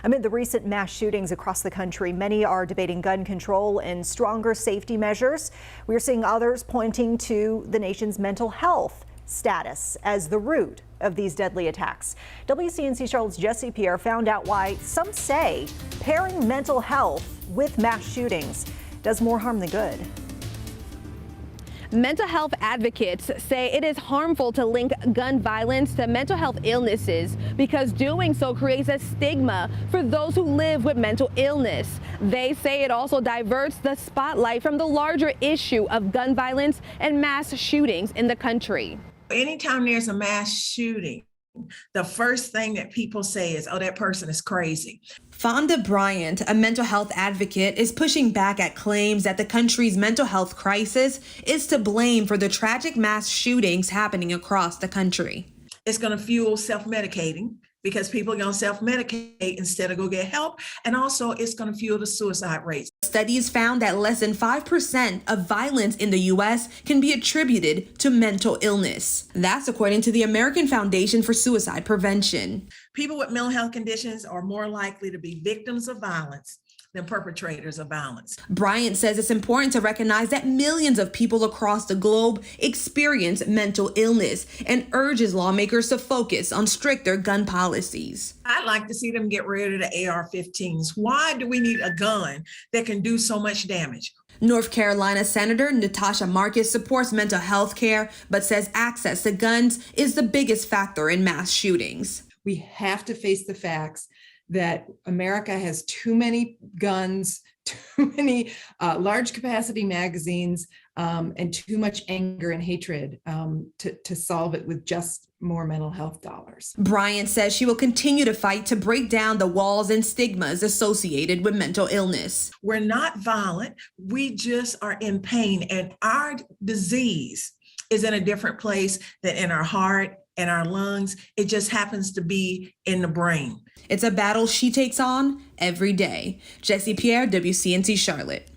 Amid the recent mass shootings across the country, many are debating gun control and stronger safety measures. We're seeing others pointing to the nation's mental health status as the root of these deadly attacks. WCNC Charlotte's Jesse Pierre found out why some say pairing mental health with mass shootings does more harm than good. Mental health advocates say it is harmful to link gun violence to mental health illnesses because doing so creates a stigma for those who live with mental illness. They say it also diverts the spotlight from the larger issue of gun violence and mass shootings in the country. Anytime there's a mass shooting, the first thing that people say is, oh, that person is crazy. Fonda Bryant, a mental health advocate, is pushing back at claims that the country's mental health crisis is to blame for the tragic mass shootings happening across the country. It's going to fuel self-medicating because people are going to self-medicate instead of go get help. And also it's going to fuel the suicide rates. Studies found that less than 5% of violence in the U.S. can be attributed to mental illness. That's according to the American Foundation for Suicide Prevention. People with mental health conditions are more likely to be victims of violence than perpetrators of violence. Bryant says it's important to recognize that millions of people across the globe experience mental illness and urges lawmakers to focus on stricter gun policies. I'd like to see them get rid of the AR-15s. Why do we need a gun that can do so much damage? North Carolina Senator Natasha Marcus supports mental health care, but says access to guns is the biggest factor in mass shootings. We have to face the facts that America has too many guns, too many large capacity magazines, and too much anger and hatred to solve it with just more mental health dollars. Bryant says she will continue to fight to break down the walls and stigmas associated with mental illness. We're not violent, we just are in pain, and our disease is in a different place than in our heart and our lungs. It just happens to be in the brain. It's a battle she takes on every day. Jesse Pierre, WCNC Charlotte.